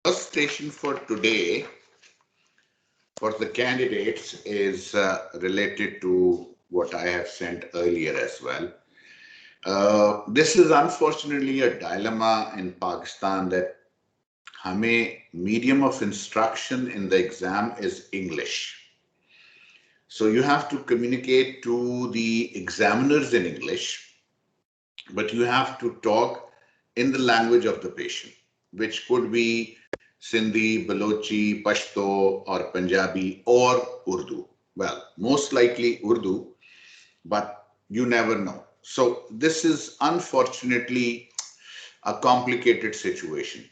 First station for today for the candidates is related to what I have sent earlier as well. This is unfortunately a dilemma in Pakistan that हमें medium of instruction in the exam is English. So you have to communicate to the examiners in English, but you have to talk in the language of the patient, which could be Sindhi, Balochi, Pashto, or Punjabi, or Urdu. Well, most likely Urdu, but you never know. So this is unfortunately a complicated situation.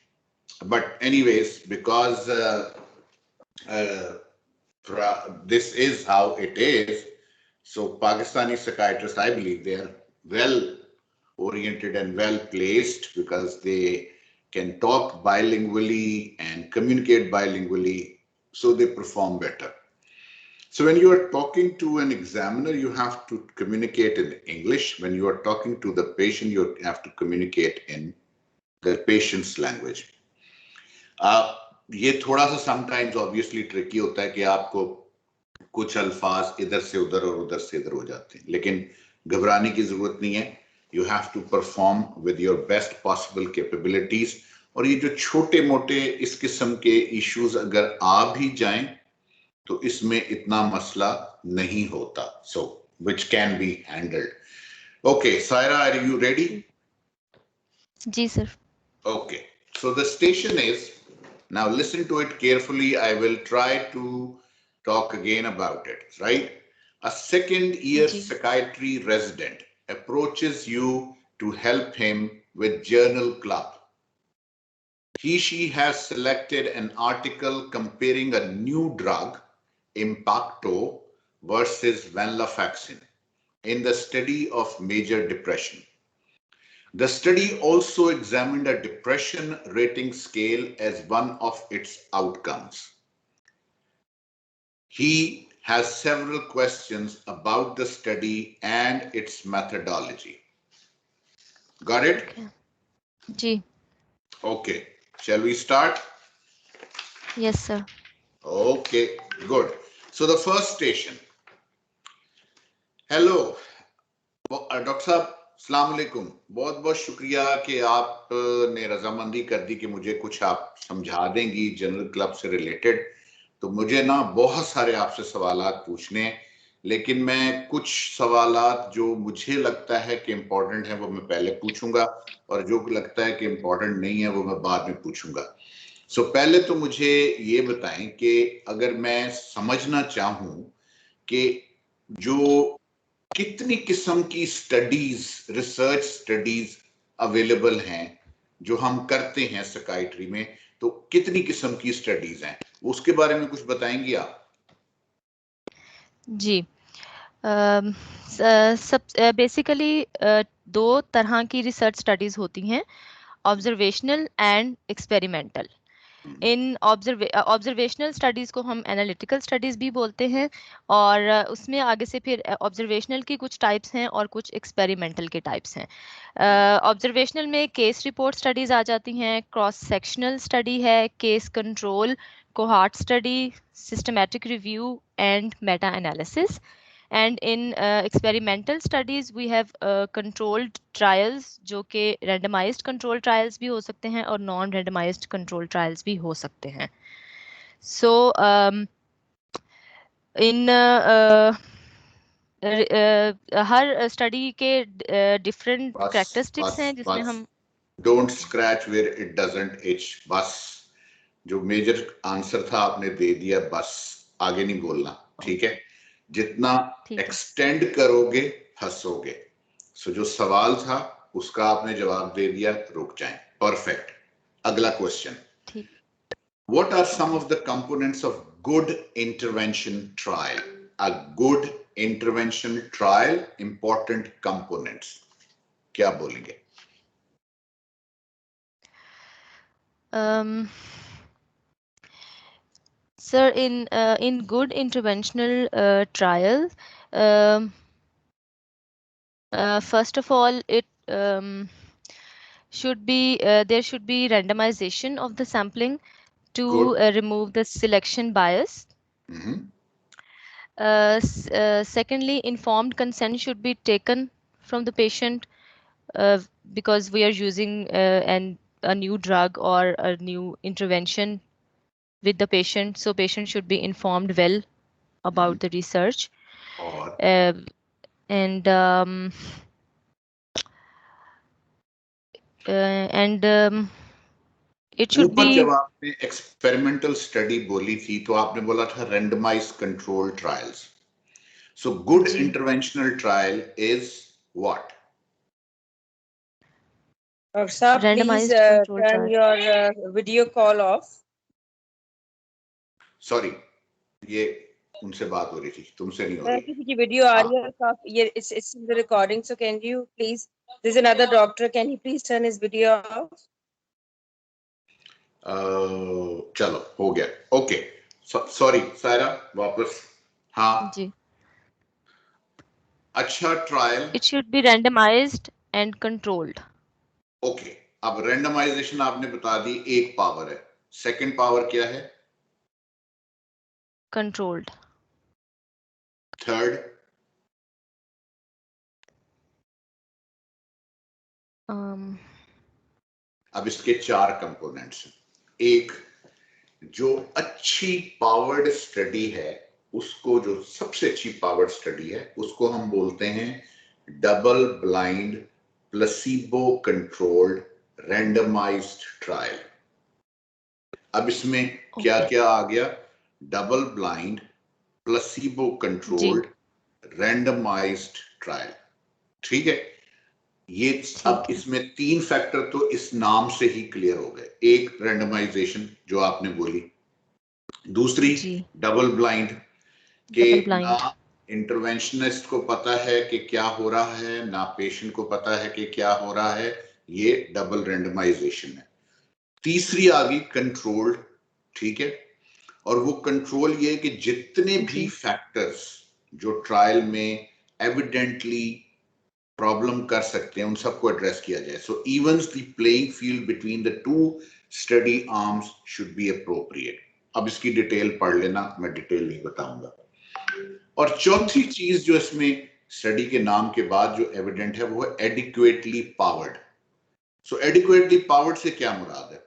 But anyways, because uh, this is how it is, so Pakistani psychiatrists, I believe, they are well oriented and well placed because they can talk bilingually and communicate bilingually, so they perform better. So when you are talking to an examiner, you have to communicate in English. When you are talking to the patient, you have to communicate in the patient's language. ये थोड़ा सा sometimes obviously tricky होता है कि आपको कुछ अल्फाज इधर से उधर और उधर से इधर हो जाते हैं, लेकिन घबराने की जरूरत नहीं है. You have to perform with your best possible capabilities. और ये जो छोटे मोटे इस किस्म के इश्यूज अगर आ भी जाएं तो इसमें इतना मसला नहीं होता. So which can be handled. Okay Saira, are you ready? जी sir. Okay, so the station is, now listen to it carefully. I will try to talk again about it, right? A second year psychiatry resident approaches you to help him with journal club. She has selected an article comparing a new drug, Impacto versus venlafaxine, in the study of major depression. The study also examined a depression rating scale as one of its outcomes. He has several questions about the study and its methodology. Got it? Okay. जी. Okay. Shall we start? Yes, sir. Okay, good. So the first station. Hello, doctor साहब, अस्सलाम वालेकुम. बहुत बहुत शुक्रिया कि आपने रजामंदी कर दी कि मुझे कुछ आप समझा देंगी जनरल क्लब से रिलेटेड. तो मुझे ना बहुत सारे आपसे सवालात पूछने हैं, लेकिन मैं कुछ सवालात जो मुझे लगता है कि इम्पोर्टेंट है वो मैं पहले पूछूंगा, और जो लगता है कि इम्पोर्टेंट नहीं है वो मैं बाद में पूछूंगा. सो पहले तो मुझे ये बताएं कि अगर मैं समझना चाहूं कि जो कितनी किस्म की स्टडीज, रिसर्च स्टडीज अवेलेबल हैं जो हम करते हैं साइकियाट्री में, तो कितनी किस्म की स्टडीज हैं, उसके बारे में कुछ बताएंगी आप? जी. सब बेसिकली दो तरह की रिसर्च स्टडीज होती हैं, observational and experimental. In observational studies को हम एनालिटिकल स्टडीज भी बोलते हैं, और उसमें आगे से फिर ऑब्जर्वेशनल की कुछ टाइप्स हैं और कुछ एक्सपेरिमेंटल के टाइप्स हैं. ऑब्जर्वेशनल में केस रिपोर्ट स्टडीज आ जाती हैं, क्रॉस सेक्शनल स्टडी है, case control, cohort study, systematic review and Meta analysis. And in experimental studies we have controlled trials, जो कि randomized control trials भी हो सकते हैं और non randomized control trials भी हो सकते हैं. So in हर स्टडी के डिफरेंट कैरेक्टरिस्टिक्स हैं जिसमें हम don't scratch where it doesn't itch. बस जो मेजर आंसर था आपने दे दिया, बस आगे नहीं बोलना, ठीक है? जितना एक्सटेंड करोगे फंसोगे. सो जो सवाल था उसका आपने जवाब दे दिया, रुक जाएं. परफेक्ट. अगला question. What are some of the components of good intervention trial? A good intervention trial, important components. क्या बोलेंगे? Sir, in good interventional trial, first of all, it should be there should be randomization of the sampling. to Good. remove the selection bias. Mhm. Secondly, informed consent should be taken from the patient uh, because we are using a new drug or a new intervention with the patient. So patient should be informed well about the research. और Uh, and it should ऊपर जब be आपने experimental study बोली थी तो आपने बोला था randomize control trials. So good जी interventional trial is what? Sir, please randomized control turn trial. your video call off. Sorry, ये उनसे बात हो रही थी, तुमसे नहीं हो रही. किसी की वीडियो आ रही है तो ये it's in the recording, so can you please, there's another doctor, can he please turn his video off? चलो हो गया. ओके, सॉरी सायरा, वापस. हाँ, जी अच्छा trial. it should be randomized and controlled. Okay, अब रेंडमाइजेशन आपने बता दी, एक पावर है. सेकंड पावर क्या है? Controlled. थर्ड? अब इसके चार कंपोनेंट्स हैं. एक, जो अच्छी पावर्ड स्टडी है उसको, जो सबसे अच्छी पावर्ड स्टडी है उसको हम बोलते हैं double blind placebo controlled randomized trial. अब इसमें क्या क्या आ गया? Double blind placebo controlled randomized trial. ठीक है, ये अब इसमें तीन फैक्टर तो इस नाम से ही क्लियर हो गए. एक रैंडमाइजेशन जो आपने बोली, दूसरी डबल ब्लाइंड के ना इंटरवेंशनिस्ट को पता है कि क्या हो रहा है, ना पेशेंट को पता है कि क्या हो रहा है, ये डबल रैंडमाइजेशन है. तीसरी आ गई कंट्रोल्ड. ठीक है, और वो कंट्रोल ये है कि जितने भी फैक्टर्स जो ट्रायल में एविडेंटली प्रॉब्लम कर सकते हैं उन सबको एड्रेस किया जाए. So evens the playing field between the two study arms should be appropriate. अब इसकी डिटेल पढ़ लेना, मैं डिटेल नहीं बताऊंगा. और चौथी चीज जो इसमें स्टडी के नाम के बाद जो एविडेंट है वो है एडिक्वेटली पावर्ड. सो एडिक्वेटली पावर्ड से क्या मुराद है?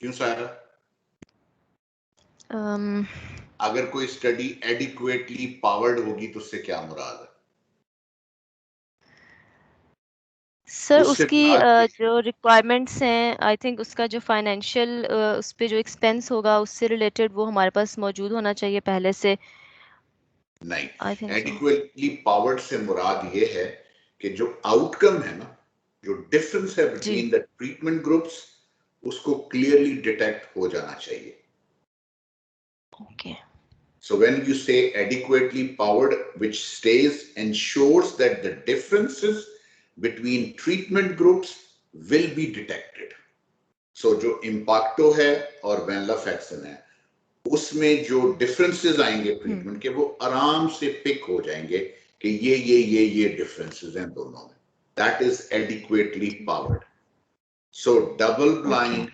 क्यों सारा? अगर कोई स्टडी एडिक्वेटली पावर्ड होगी तो उससे क्या मुराद है? सर उसकी जो रिक्वायरमेंट्स हैं, आई थिंक उसका जो फाइनेंशियल उस पे जो एक्सपेंस होगा उससे रिलेटेड वो हमारे पास मौजूद होना चाहिए पहले से. नहीं, एडिक्वेटली पावर्ड से मुराद ये है कि जो आउटकम है ना, जो डिफरेंस है बिटवीन द ट्रीटमेंट ग्रुप्स, उसको क्लियरली डिटेक्ट हो जाना चाहिए. Okay. So when you say adequately powered, which stays ensures that the differences between treatment groups will be detected. So जो Impacto है और venlafaxine है, उसमें जो differences आएंगे ट्रीटमेंट के, वो आराम से पिक हो जाएंगे कि ये differences हैं दोनों में. That is adequately powered. So double blind,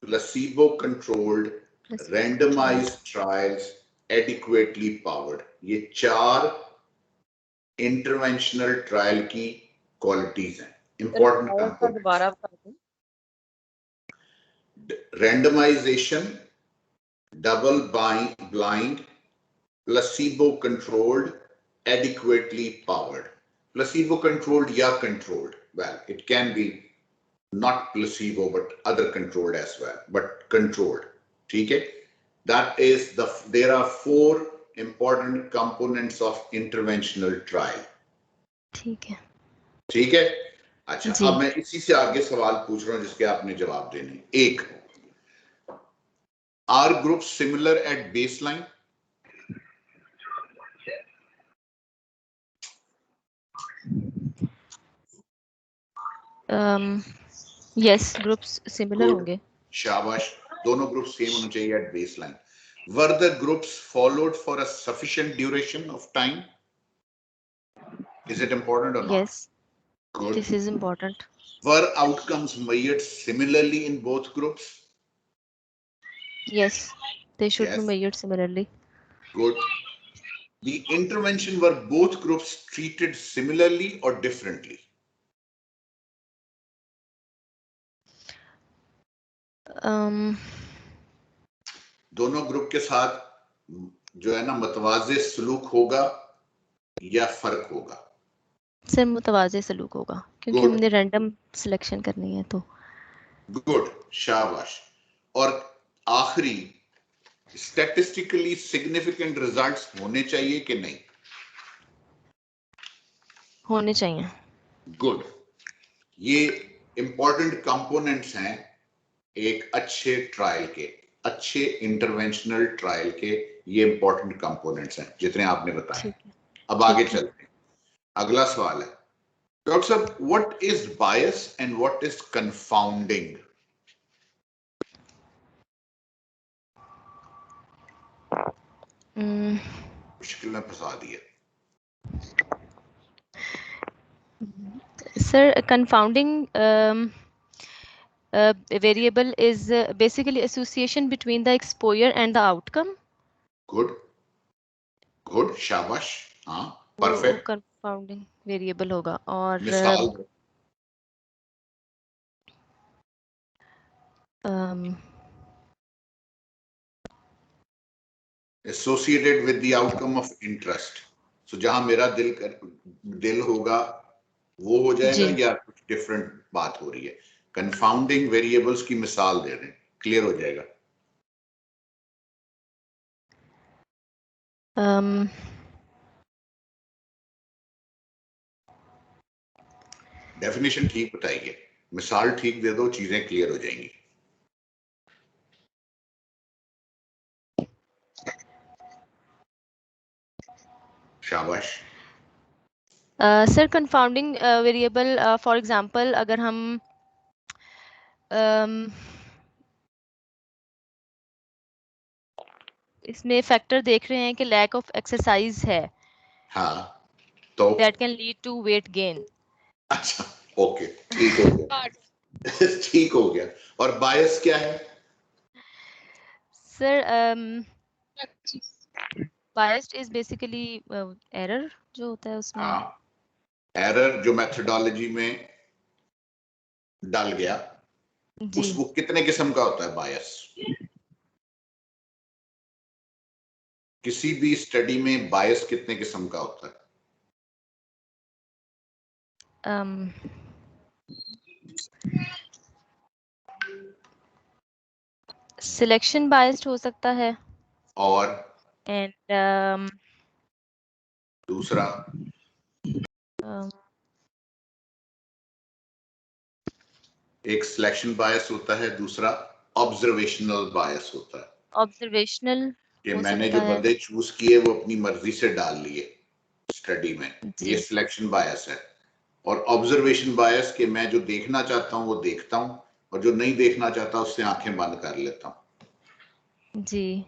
placebo controlled, randomized trials, adequately powered. ये चार इंटरवेंशनल ट्रायल की क्वालिटीज हैं, important components. Randomization, double blind, placebo controlled, adequately powered. Placebo controlled या controlled, well, it can be not placebo but other controlled as well, but controlled. ठीक है, that is there are four important components of interventional trial. ठीक है. ठीक है, अच्छा. अब मैं इसी से आगे सवाल पूछ रहा हूं जिसके आपने जवाब देने. एक, are group similar at baseline? Yes, groups similar होंगे. शाबाश, दोनों ग्रुप सेम होने चाहिए at baseline. Were the groups followed for a sufficient duration of time? Is it important or not? Yes. Good. This is important. Were outcomes measured similarly in both groups? Yes, they should be Yes. measured similarly. Good. The intervention were both groups treated similarly or differently? दोनों group के साथ जो है ना मतवाजे सलूक होगा या फर्क होगा? सर मुतवाज़े सलूक होगा क्योंकि Good. हमने रैंडम सिलेक्शन करनी है तो। गुड, शाबाश। और आखिरी, स्टैटिस्टिकली सिग्निफिकेंट रिजल्ट्स होने चाहिए कि नहीं? होने चाहिए। गुड। ये इंपॉर्टेंट कंपोनेंट्स हैं एक अच्छे ट्रायल के, अच्छे इंटरवेंशनल ट्रायल के। ये इंपॉर्टेंट कंपोनेंट्स हैं जितने आपने बताए। ठीक है। अब आगे ठीक है। चलते हैं। अगला सवाल है डॉक्टर साहब, what is bias and what is confounding? मुश्किल में फंसा दिया। Sir, confounding variable is basically association between the exposure and the outcome. Good good, शाबाश। हाँ, वो परफेक्ट। confounding variable होगा। और मिसाल associated with the outcome of interest. So जहां मेरा दिल होगा वो हो जाएगा जी। या कुछ डिफरेंट बात हो रही है? कंफाउंडिंग वेरिएबल्स की मिसाल दे दें, क्लियर हो जाएगा। डेफिनेशन ठीक बताइए, मिसाल ठीक दे दो, चीजें क्लियर हो जाएंगी। शाबाश। Sir confounding variable for example अगर हम इसमें फैक्टर देख रहे हैं कि लैक ऑफ एक्सरसाइज है, हाँ, तो that can lead to weight gain. अच्छा, ओके, ठीक हो गया। ठीक हो गया। और बायस क्या है? Sir biased is basically error जो होता है उसमें। हाँ, एरर जो मेथोडोलॉजी में डाल गया, जी। वो कितने किस्म का होता है बायस? किसी भी स्टडी में बायस कितने किस्म का होता है? सिलेक्शन बायस्ड हो सकता है। और एंड दूसरा? एक सिलेक्शन बायस होता है, दूसरा ऑब्जर्वेशनल बायस होता है ऑब्जर्वेशनल कि हो मैंने सकता जो है। बंदे चूज किए वो अपनी मर्जी से डाल लिए स्टडी में, जी। ये सिलेक्शन बायस है। और ऑब्जर्वेशन बायस कि मैं जो देखना चाहता हूँ वो देखता हूँ और जो नहीं देखना चाहता उससे आंखें बंद कर लेता हूँ। जी।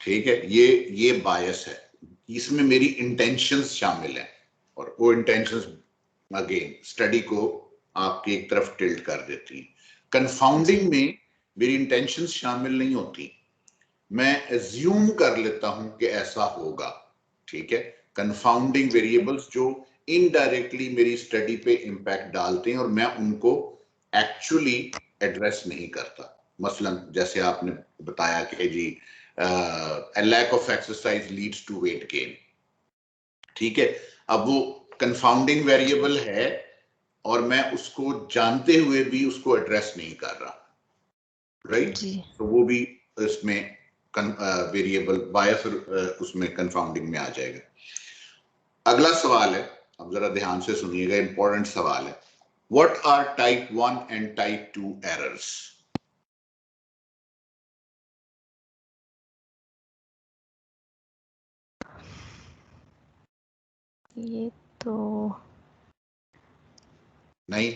ठीक है, ये बायस है, इसमें मेरी इंटेंशंस शामिल हैं और वो इंटेंशंस अगेन स्टडी को आपकी एक तरफ टिल्ट कर देती हैं। कंफाउंडिंग में मेरी इंटेंशंस शामिल नहीं होती, मैं एज्यूम कर लेता हूं कि ऐसा होगा। ठीक है, कंफाउंडिंग वेरिएबल्स जो इनडायरेक्टली मेरी स्टडी पे इंपैक्ट डालते हैं और मैं उनको एक्चुअली एड्रेस नहीं करता। मसलन जैसे आपने बताया कि जी lack of exercise leads to weight gain. ठीक है, अब वो कंफाउंडिंग वेरिएबल है और मैं उसको जानते हुए भी उसको एड्रेस नहीं कर रहा, राइट? तो वो भी इसमें वेरिएबल बायस उसमें कंफाउंडिंग में आ जाएगा। अगला सवाल है, अब जरा ध्यान से सुनिएगा, इंपॉर्टेंट सवाल है। What are type 1 and type 2 errors? ये तो नहीं?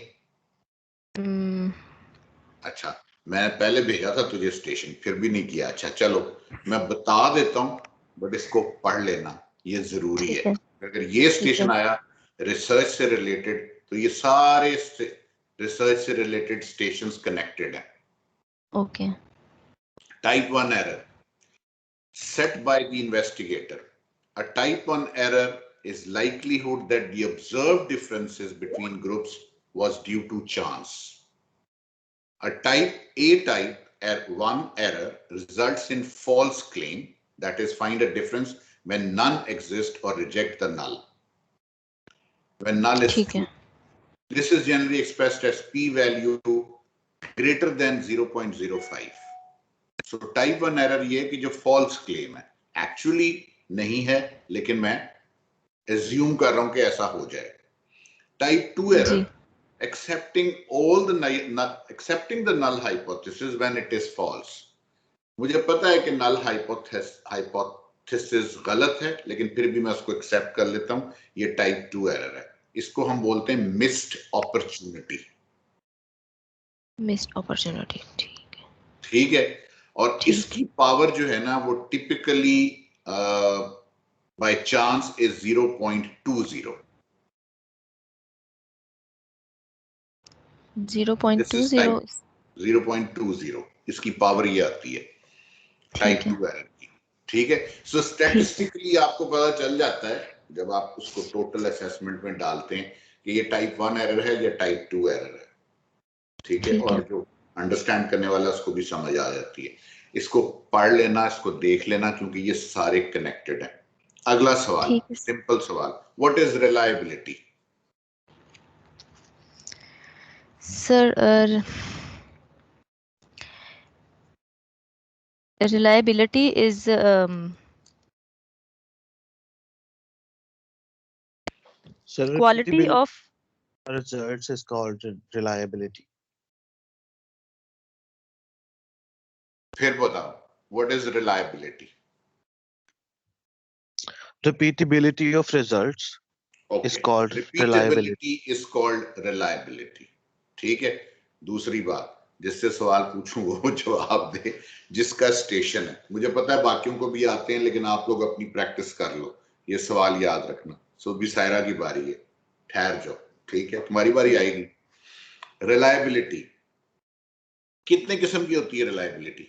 अच्छा, मैं पहले भेजा था तुझे स्टेशन, फिर भी नहीं किया। अच्छा चलो, मैं बता देता हूं, बट इसको पढ़ लेना, ये जरूरी है। अगर ये स्टेशन आया रिसर्च से रिलेटेड तो ये सारे रिसर्च से रिलेटेड स्टेशंस कनेक्टेड हैं. Okay. Type 1 error set by the investigator. A type 1 error is likelihood that the observed differences between groups was due to chance. A type 1 error results in false claim, that is, find a difference when none exist or reject the null. When null is ठीक है. true. This is generally expressed as p-value greater than 0.05. So type 1 error ये कि जो false claim है actually नहीं है, लेकिन मैं assume कर रहा हूं कि ऐसा हो जाए. Type 2 error ji. accepting the null hypothesis when it is false. मुझे पता है कि null hypothesis गलत है, लेकिन फिर भी मैं उसको accept कर लेता हूं. ये type 2 error है. इसको हम बोलते हैं missed opportunity. Missed opportunity. ठीक है. ठीक है. और ठीक. इसकी पावर जो है ना वो टिपिकली बाय चांस इज 0.20. 0.20. 0.20 इसकी पावर ये आती है टाइप ठीक है. 2 एरर की. ठीक है. सो स्टैटिस्टिकली आपको पता चल जाता है जब आप उसको टोटल असेसमेंट में डालते हैं कि ये टाइप 1 एरर है या टाइप 2 एरर है. ठीक है. और जो अंडरस्टैंड करने वाला उसको भी समझ आ जाती है. इसको पढ़ लेना, इसको देख लेना, क्योंकि ये सारे कनेक्टेड हैं. अगला सवाल, सिंपल सवाल, what is reliability? Sir reliability is quality of results is called reliability. फिर बताओ, what is reliability? Repeatability of results is called reliability. is called reliability. ठीक है. दूसरी बात, जिससे सवाल पूछूं वो जवाब दे जिसका स्टेशन है. मुझे पता है बाकियों को भी आते हैं, लेकिन आप लोग अपनी प्रैक्टिस कर लो. ये सवाल याद रखना. सो भी सायरा की बारी है, ठहर जाओ. ठीक है, तुम्हारी बारी आएगी. रिलायबिलिटी कितने किस्म की होती है? रिलायबिलिटी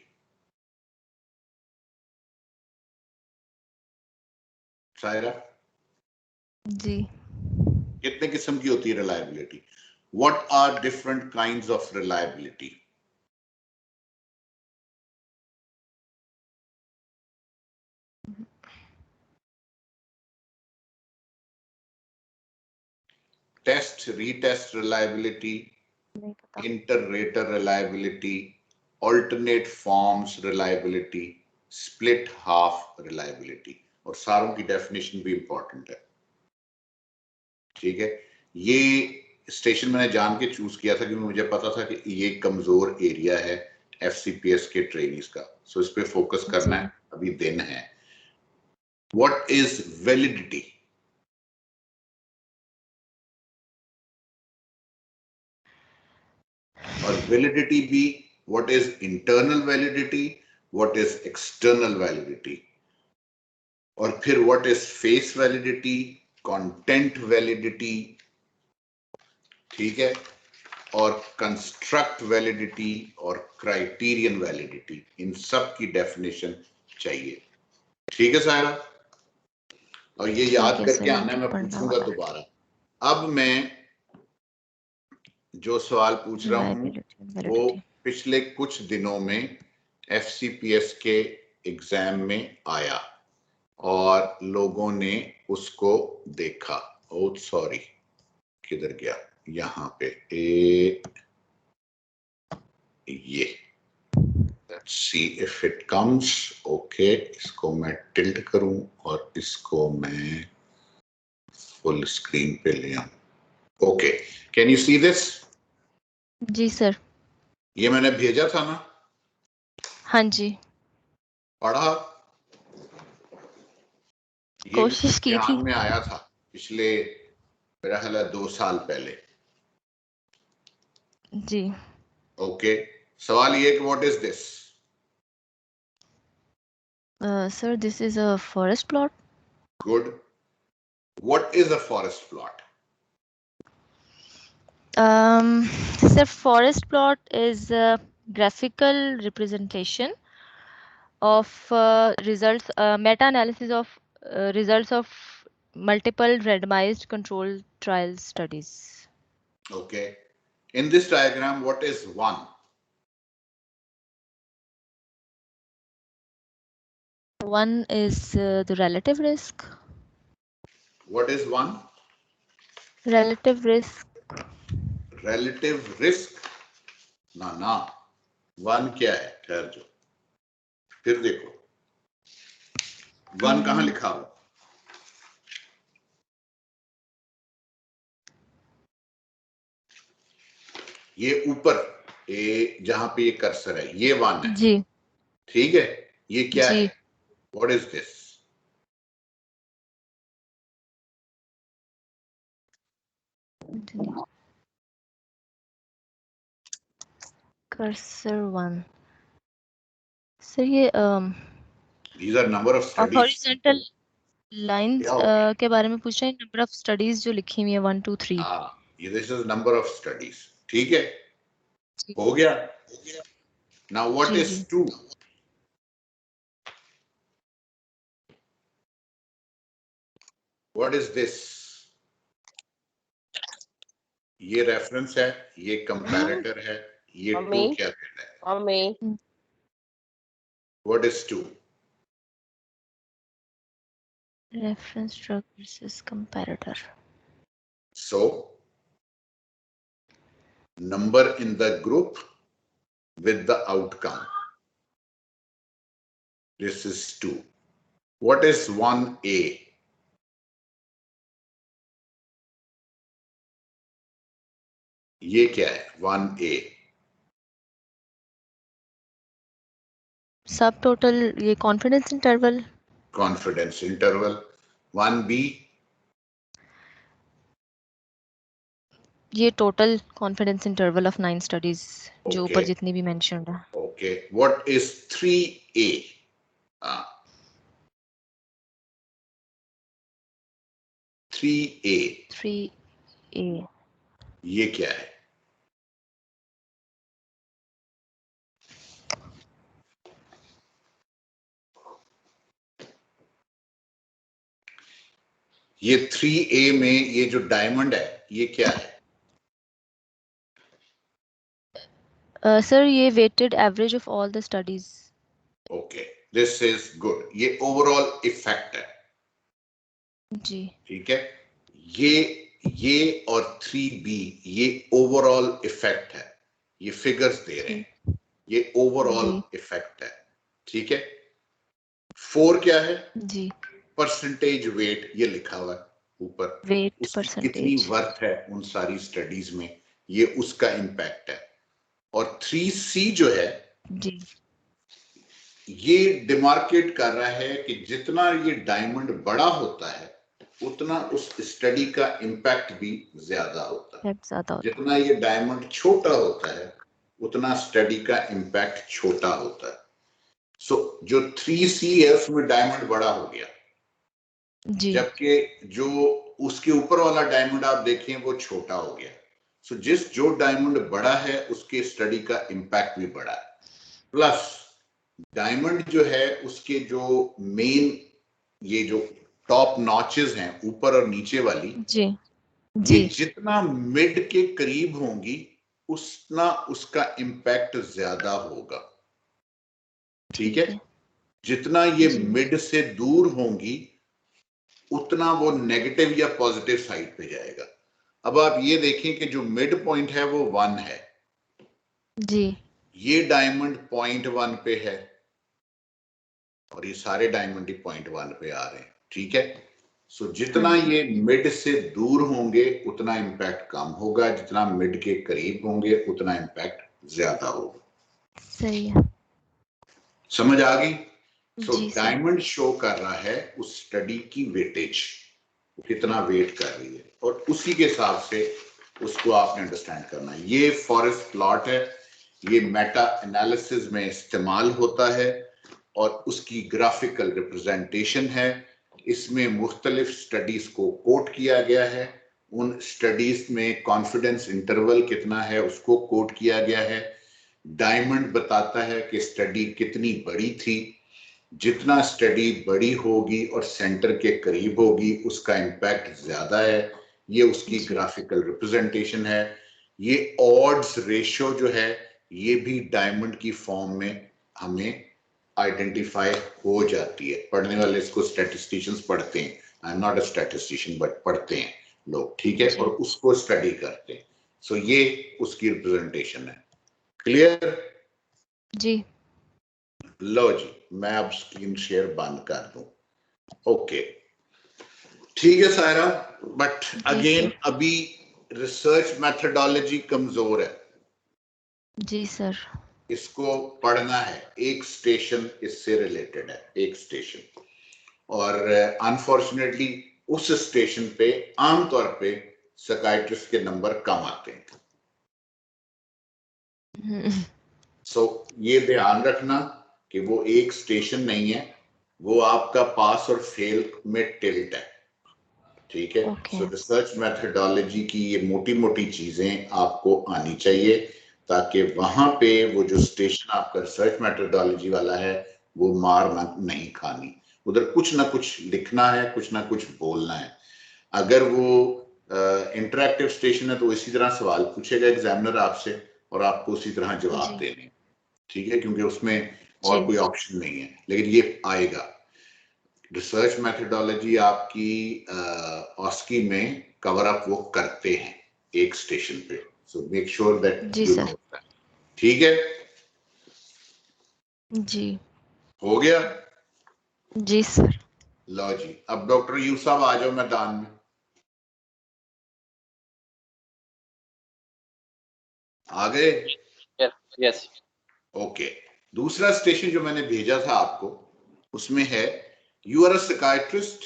सायरा जी. कितने किस्म की होती है reliability? What are different kinds of reliability? Test retest reliability, inter-rater reliability, alternate forms reliability, split half reliability. और सारों की डेफिनेशन भी इंपॉर्टेंट है. ठीक है. ये स्टेशन मैंने जान के चूज किया था क्योंकि मुझे पता था कि ये कमजोर एरिया है एफसीपीएस के ट्रेनिंग्स का. सो इस पे फोकस करना है. अभी दिन है. What is validity? और वैलिडिटी भी, what is internal validity, what is external validity, और फिर what is face validity, content validity. ठीक है. और construct validity और criterion validity, इन सब की डेफिनेशन चाहिए. ठीक है सायरा. और ये याद करके आना है, मैं पूछूंगा दोबारा. अब मैं जो सवाल पूछ रहा हूं वो पिछले कुछ दिनों में एफसीपीएस के एग्जाम में आया और लोगों ने उसको देखा. ओह सॉरी, किधर गया? यहाँ पे ये let's see if it comes. Okay, इसको मैं टिल्ट करूं और इसको मैं फुल स्क्रीन पे ले आऊं. Okay, can you see this? जी सर. ये मैंने भेजा था ना? हाँ जी. पढ़ा? कोशिश की थी. में आया था पिछले मेरा ख्याल है 2 साल पहले. जी. ओके. सवाल ये कि what is this? Sir this is a forest plot. Good. What is a forest plot? Sir, forest plot is a graphical representation of results, meta-analysis of results of multiple randomized controlled trial studies. Okay. In this diagram, what is 1? One is the relative risk. What is 1? Relative risk. Relative risk. ना 1 क्या है? ठहर जाओ, फिर देखो 1 कहाँ लिखा हो? ये ऊपर, ये जहां पे ये कर्सर है, ये 1 है जी, ठीक है। ये क्या जी. है? What is this? Cursor 1. Sir ये These are number of studies. Horizontal lines के बारे में पूछ रहे हैं, नंबर ऑफ स्टडीज जो लिखी हुई है 1 2 3. हाँ, ये this is number of studies, ठीक है, हो गया। Now what is 2? What is this? ये रेफरेंस है, ये कंपैरेटर है, ये 2 क्या कहता है? Mummy. What is 2? Reference drug versus comparator. So number in the group with the outcome. This is 2. What is 1A? ये क्या है? 1A. सब टोटल ये confidence interval. Confidence interval. 1B. ये total confidence interval of 9 studies जो ऊपर जितनी भी मेंशन्ड है. Okay. What is 3A? 3A. 3A. ये क्या है? ये 3A में ये जो डायमंड है ये क्या है? सर ये weighted average of all the studies. Okay, this is good. ये ओवरऑल इफेक्ट है जी, ठीक है। ये और 3B ये ओवरऑल इफेक्ट है, ये फिगर्स दे रहे हैं, ये ओवरऑल इफेक्ट है ठीक है। 4 क्या है? जी, परसेंटेज वेट, ये लिखा हुआ है ऊपर, वेट उसकी परसेंटेज कितनी वर्थ है उन सारी स्टडीज में, ये उसका इम्पैक्ट है। और 3C जो है जी, ये डिमार्केट कर रहा है कि जितना ये डायमंड बड़ा होता है उतना उस स्टडी का इम्पैक्ट भी ज्यादा होता है, जितना ये डायमंड छोटा होता है उतना स्टडी का इम्पैक्ट छोटा होता है। सो जो 3C है उसमें डायमंड बड़ा हो गया, जबकि जो उसके ऊपर वाला डायमंड आप देखें वो छोटा हो गया। सो जो डायमंड बड़ा है उसके स्टडी का इम्पैक्ट भी बड़ा है। प्लस डायमंड जो है उसके जो मेन ये जो टॉप नॉचेस हैं ऊपर और नीचे वाली, जी, ये जितना मिड के करीब होंगी उतना उसका इम्पैक्ट ज्यादा होगा ठीक है। जितना ये मिड से दूर होंगी उतना वो नेगेटिव या पॉजिटिव साइड पे जाएगा। अब आप ये देखें कि जो मिड पॉइंट है वो 1 है जी, ये डायमंड 0.1 पे है और ये सारे डायमंड ही 0.1 पे आ रहे हैं ठीक है। सो जितना ये मिड से दूर होंगे उतना इम्पैक्ट कम होगा, जितना मिड के करीब होंगे उतना इम्पैक्ट ज्यादा होगा। सही है, समझ आ गई? सो डायमंड शो कर रहा है उस स्टडी की वेटेज, कितना वेट कर रही है और उसी के हिसाब से उसको आपने अंडरस्टैंड करना है। ये फॉरेस्ट प्लॉट है, ये मेटा एनालिसिस में इस्तेमाल होता है और उसकी ग्राफिकल रिप्रेजेंटेशन है। इसमें मुख्तलिफ स्टडीज को कोट किया गया है, उन स्टडीज में कॉन्फिडेंस इंटरवल कितना है उसको कोट किया गया है। डायमंड बताता है कि स्टडी कितनी बड़ी थी, जितना स्टडी बड़ी होगी और सेंटर के करीब होगी उसका इम्पैक्ट ज्यादा है। ये उसकी ग्राफिकल रिप्रेजेंटेशन है। ये ऑड्स रेशियो जो है ये भी डायमंड की फॉर्म में हमें आइडेंटिफाई हो जाती है। पढ़ने वाले इसको स्टैटिस्टिशियंस पढ़ते हैं, I am not a statistician but पढ़ते हैं लोग, ठीक है, और उसको स्टडी करते हैं। सो ये उसकी रिप्रेजेंटेशन है। क्लियर जी? लो जी, मैं अब स्क्रीन शेयर बंद कर दूं। ओके, ठीक है सायरा, बट अगेन अभी रिसर्च मेथोडोलॉजी कमजोर है। जी सर। इसको पढ़ना है, एक स्टेशन इससे रिलेटेड है, एक स्टेशन, और अनफॉर्चुनेटली उस स्टेशन पे आमतौर पे साइकियाट्रिस्ट के नंबर कम आते हैं। सो ये ध्यान रखना कि वो एक स्टेशन नहीं है, वो आपका पास और फेल में टिल्ट है, ठीक है। सो रिसर्च मेथोडोलॉजी की ये मोटी मोटी चीजें आपको आनी चाहिए ताकि वहां पे वो जो स्टेशन आपका रिसर्च मेथोडोलॉजी वाला है वो मार नहीं खानी। उधर कुछ ना कुछ लिखना है, कुछ ना कुछ बोलना है। अगर वो इंटरैक्टिव स्टेशन है तो इसी तरह सवाल पूछेगा एग्जामिनर आपसे और आपको उसी तरह जवाब देने, ठीक है, क्योंकि उसमें और कोई ऑप्शन नहीं है। लेकिन ये आएगा, रिसर्च मेथोडोलॉजी आपकी ऑस्की में कवर अप वो करते हैं एक स्टेशन पे। So make sure that you know that, ठीक है जी? हो गया जी सर। लो जी, अब डॉक्टर यूसुफ आ जाओ मैदान में। आ गए? यस। ओके, दूसरा स्टेशन जो मैंने भेजा था आपको उसमें है, you are a psychiatrist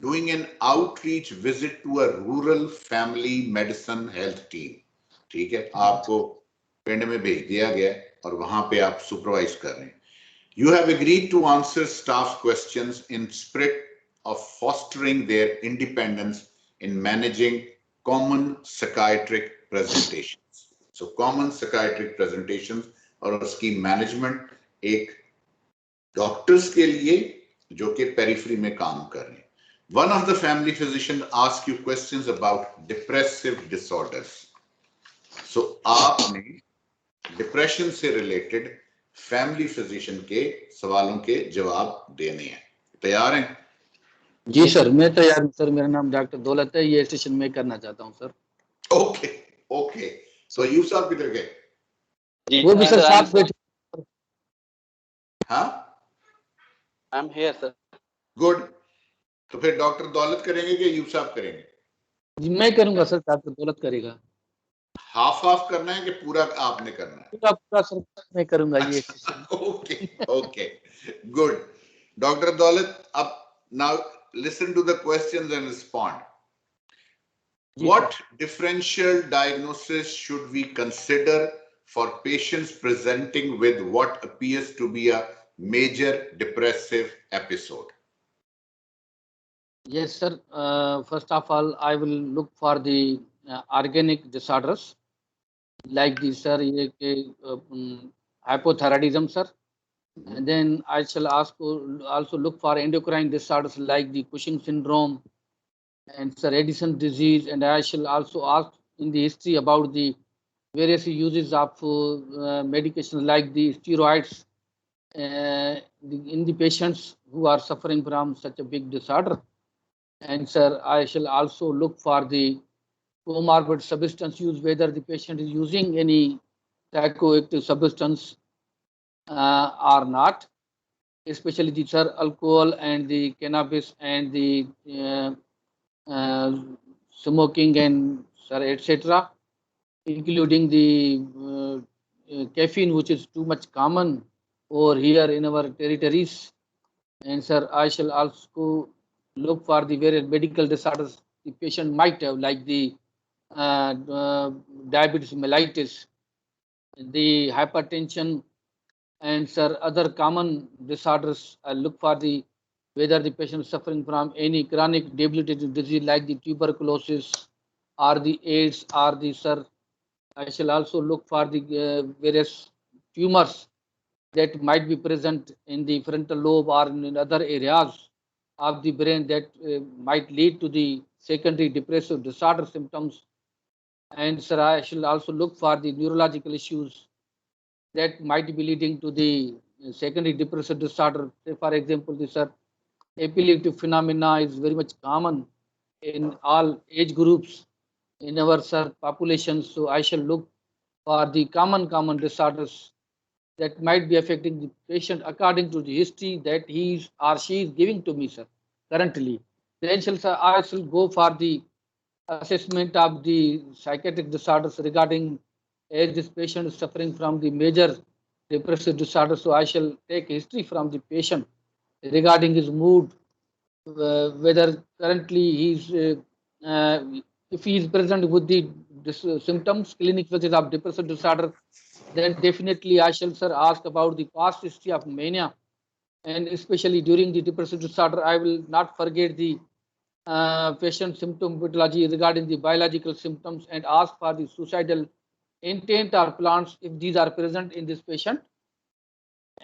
doing an outreach visit to a rural family medicine health team, ठीक है, आपको पिंड में भेज दिया गया और वहां पे आप सुपरवाइज कर रहे हैं। You have agreed to answer staff questions in spirit of fostering their independence in managing common psychiatric presentations. So common psychiatric presentations और उसकी मैनेजमेंट एक डॉक्टर्स के लिए जो कि पेरिफेरी में काम कर रहे हैं। One of the family physicians ask you questions about depressive disorders. So आपने डिप्रेशन से रिलेटेड फैमिली फिजिशियन के सवालों के जवाब देने हैं। तैयार हैं? जी सर, मैं तैयार हूँ सर। मेरा नाम डॉक्टर दौलत है, ये स्टेशन में करना चाहता हूँ सर। ओके ओके, तो यूसुफ किधर गए? वो भी सर साथ बैठे। हाँ, I am here sir. Good, तो फिर डॉक्टर दौलत करेंगे कि यूसुफ करेंगे? जी मैं करूंगा सर, डॉक्टर दौलत करेगा। हाफ हाफ करना है कि पूरा आपने करना है? पूरा पूरा सर मैं करूंगा ये station. Okay okay, good. Doctor दौलत, अब now listen to the questions and respond. What differential diagnosis should we consider for patients presenting with what appears to be a major depressive episode? Yes sir, first of all I will look for the organic disorders like the sir hypothyroidism sir. And then I shall also look for endocrine disorders like the Cushing syndrome and sir Addison disease, and I shall also ask in the history about the various uses of medication like the steroids in the patients who are suffering from such a big disorder. And sir, I shall also look for the comorbid substance use, whether the patient is using any psychoactive substance or not, especially the sir alcohol and the cannabis and the smoking and sir etc., including the caffeine, which is too much common over here in our territories. And sir, I shall also look for the various medical disorders the patient might have, like the diabetes mellitus, the hypertension, and sir other common disorders. I look for the whether the patient is suffering from any chronic debilitating disease like the tuberculosis or the AIDS or the sir. I shall also look for the various tumors that might be present in the frontal lobe or in other areas of the brain that might lead to the secondary depressive disorder symptoms. And sir, I shall also look for the neurological issues that might be leading to the secondary depressive disorder. Say, for example, the sir, epileptic phenomena is very much common in all age groups in our sir population. So I shall look for the common disorders that might be affecting the patient according to the history that he or she is giving to me, sir, currently. Then I shall go for the assessment of the psychiatric disorders regarding as this patient is suffering from the major depressive disorder. So I shall take history from the patient regarding his mood, whether currently if he is present with the symptoms, clinic phases of depressive disorder, then definitely I shall, sir, ask about the past history of mania, and especially during the depressive disorder, I will not forget the patient symptomatology regarding the biological symptoms and ask for the suicidal intent or plans if these are present in this patient.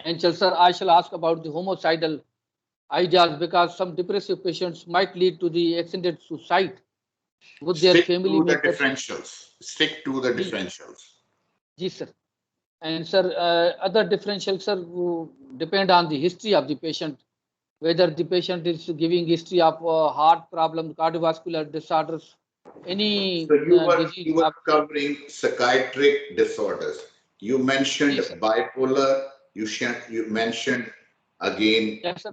And sir, I shall ask about the homicidal ideas because some depressive patients might lead to the extended suicide with their family members. Stick to the differentials. Yes, sir. And sir, other differentials, sir, depend on the history of the patient, whether the patient is giving history of heart problem, cardiovascular disorders, any So disease. you were covering psychiatric disorders. You mentioned Yes, bipolar. You mentioned again yes,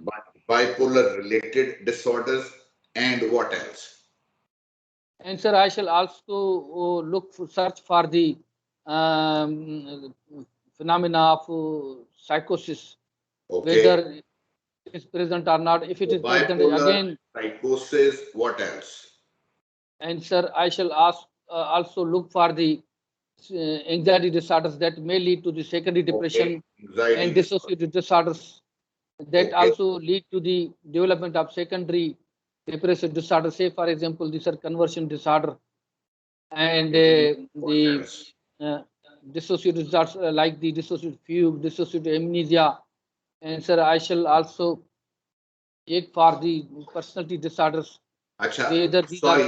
bipolar related disorders, and what else? And sir, I shall also search for the um, phenomena of psychosis, whether it is present or not. If it is present, again, psychosis, what else? And sir, I shall also look for the anxiety disorders that may lead to the secondary depression and dissociative disorders that also lead to the development of secondary depressive disorder. Say, for example, this conversion disorder and the dissociative disorders like the dissociative fugue, dissociative amnesia. And sir, I shall also take for the personality disorders. अच्छा, sorry,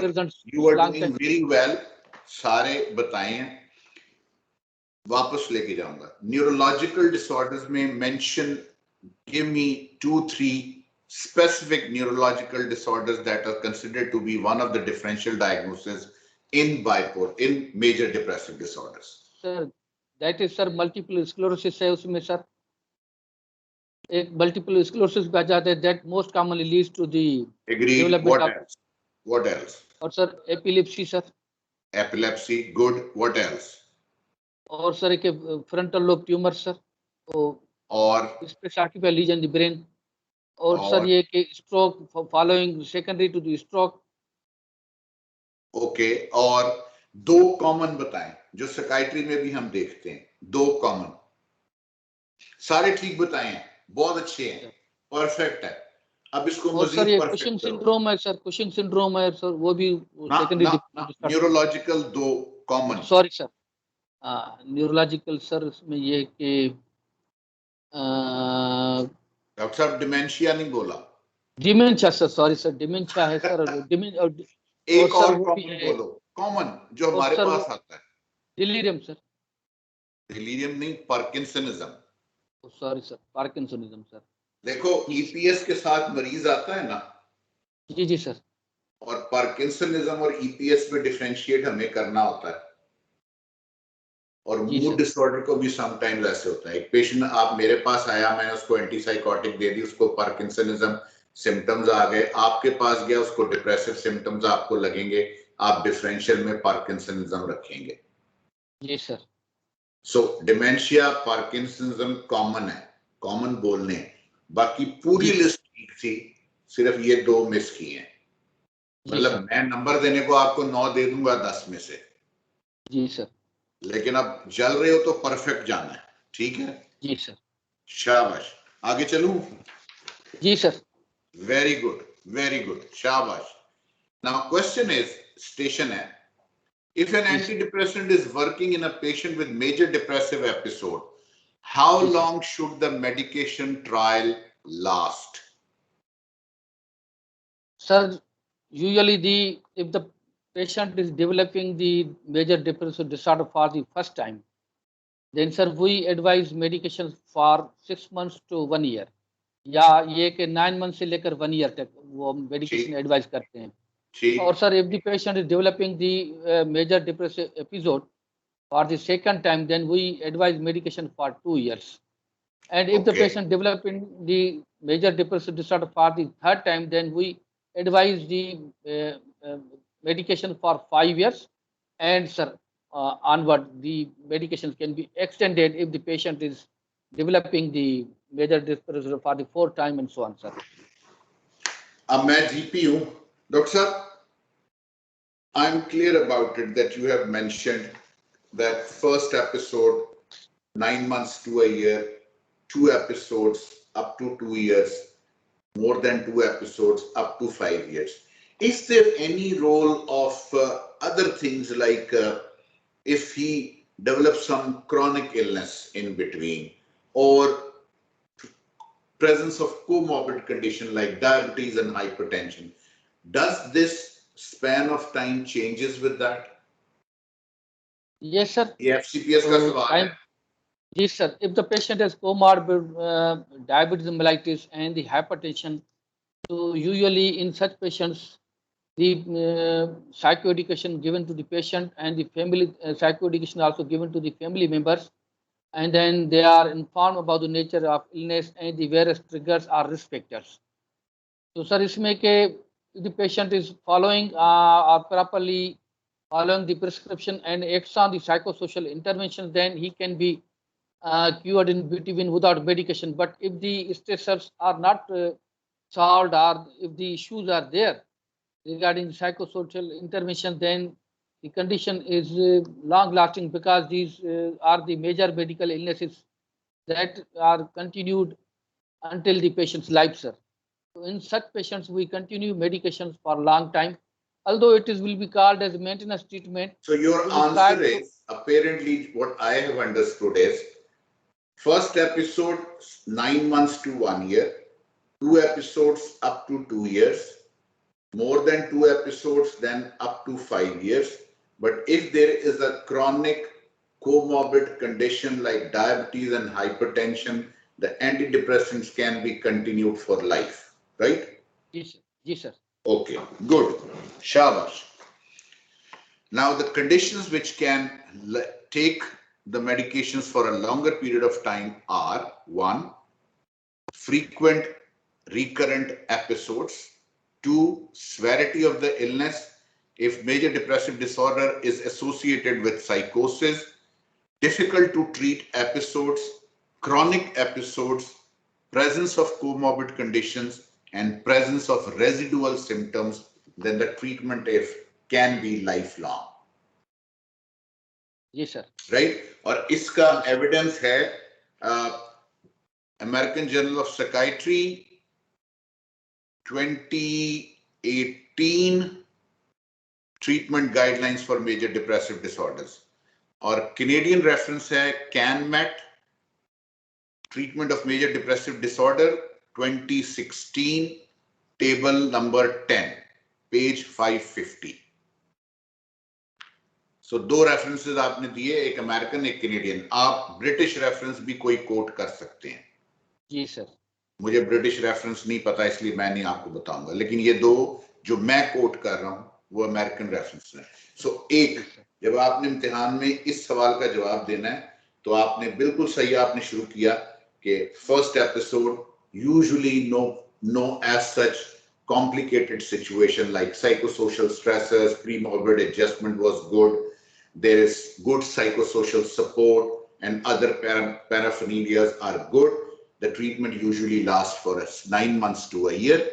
you are doing very well. सारे बताए हैं, वापस लेके जाऊंगा. Neurological disorders में mention, give me 2-3 specific neurological disorders that are considered to be one of the differential diagnoses in bipolar, in major depressive disorders. Sir, that is sir multiple sclerosis है उसमें sir. एक multiple sclerosis भी आ जाता है that most commonly leads to the development what of else? What else? और sir epilepsy sir. Epilepsy, good. What else? और sir एक frontal lobe tumor sir. और specific lesion in the brain. और sir ये कि stroke following secondary to the stroke. Okay, और दो common बताएं जो साइकियाट्री में भी हम देखते हैं. दो कॉमन. सारे ठीक बताए हैं, बहुत अच्छे हैं, परफेक्ट है. अब इसको मजीद परफेक्ट कुशिंग सिंड्रोम है सर, कुशिंग सिंड्रोम है सर, वो भी सेकेंडरी न्यूरोलॉजिकल दो common. Sorry sir, neurological sir इसमें ये कि डॉक्टर साहब डिमेंशिया नहीं बोला. Dementia sir, sorry sir, dementia है सर. एक और कॉमन बोलो, कॉमन जो हमारे पास आता है. Delirium sir. डिलीरियम नहीं, parkinsonism. Sorry sir, parkinsonism sir. देखो ईपीएस के साथ मरीज आता है ना. जी जी सर. और पार्किंसनिज्म और ईपीएस में डिफरेंशिएट हमें करना होता है. और मूड डिसऑर्डर को भी समटाइम्स ऐसे होता है. एक पेशेंट आप मेरे पास आया, मैंने उसको एंटीसाइकोटिक दे दी, उसको पार्किंसनिज्म सिम्टम्स आ गए, आपके पास गया, उसको डिप्रेसिव सिम्टम्स आपको लगेंगे, आप डिफरेंशियल में पार्किंसनिज्म रखेंगे. जी सर. सो डिमेंशिया, पार्किंसनिज्म कॉमन है, कॉमन बोलने. बाकी पूरी लिस्ट ठीक थी, सिर्फ ये दो मिस किए हैं. मतलब मैं नंबर देने को आपको 9 दे दूंगा 10 में से. जी सर. लेकिन अब जल रहे हो तो परफेक्ट जाना है. ठीक है जी सर. शाबाश. आगे चलूं? जी sir. Very good, very good, शाबाश. नाउ क्वेश्चन इज, स्टेशन है, If an antidepressant is working in a patient with major depressive episode, how long should the medication trial last? Sir, usually if the patient is developing the major depressive disorder for the first time, then sir we advise medications for 6 months to 1 year. या ये कि 9 months से लेकर 1 year तक वो medication advice करते हैं. और sir if the patient is developing the major depressive episode for the second time, then we advise medication for 2 years. And if the patient developing the major depressive disorder for the third time, then we advise the medication for 5 years. And sir, onward the medications can be extended if the patient is developing the major depressive for the fourth time and so on, sir. अब मैं GP हूँ, doctor साहब. I'm clear about it that you have mentioned that first episode 9 months to a year, 2 episodes up to 2 years, more than 2 episodes up to 5 years. Is there any role of other things like if he develops some chronic illness in between, or presence of comorbid condition like diabetes and hypertension? Does this span of time changes with that? Yes, sir. ये FCPS का सवाल है. Yes, sir. If the patient has comorbid diabetes mellitus and the hypertension, so usually in such patients, the psychoeducation given to the patient and the family psychoeducation also given to the family members, and then they are informed about the nature of illness and the various triggers or risk factors. So, sir, इसमें के the patient is following or properly following the prescription and acts on the psychosocial interventions, then he can be cured in between without medication. But if the stressors are not solved, or if the issues are there regarding psychosocial intervention, then the condition is long lasting, because these are the major medical illnesses that are continued until the patient's life, sir. So in such patients, we continue medications for a long time, although it will be called as maintenance treatment. So your answer is, apparently what I have understood is, first episode 9 months to 1 year, 2 episodes up to 2 years, more than 2 episodes then up to 5 years. But if there is a chronic comorbid condition like diabetes and hypertension, the antidepressants can be continued for life, right? Yes, yes, sir. Okay, good. Shabash. Now the conditions which can take the medications for a longer period of time are: 1, frequent recurrent episodes; 2, severity of the illness. If major depressive disorder is associated with psychosis, difficult to treat episodes, chronic episodes, presence of comorbid conditions, and presence of residual symptoms, then the treatment can be lifelong. Yes, sir. Right? और इसका evidence है American Journal of Psychiatry 2018 treatment guidelines for major depressive disorders, और Canadian reference है CanMet treatment of major depressive disorder 2016 table number 10 page 550. So 2 references आपने दिए, एक American एक Canadian. आप ब्रिटिश रेफरेंस भी कोई कोट कर सकते हैं. जी सर. मुझे ब्रिटिश रेफरेंस नहीं पता, इसलिए मैं नहीं आपको बताऊंगा, लेकिन ये 2 जो मैं कोट कर रहा हूं वो अमेरिकन रेफरेंस है. सो एक, जब आपने इम्तिहान में इस सवाल का जवाब देना है तो आपने बिल्कुल सही आपने शुरू किया कि first episode usually no as such complicated situation like psychosocial stressors, pre-morbid adjustment was good, there is good psychosocial support, and other paraphernalias are good. The treatment usually lasts for 9 months to a year.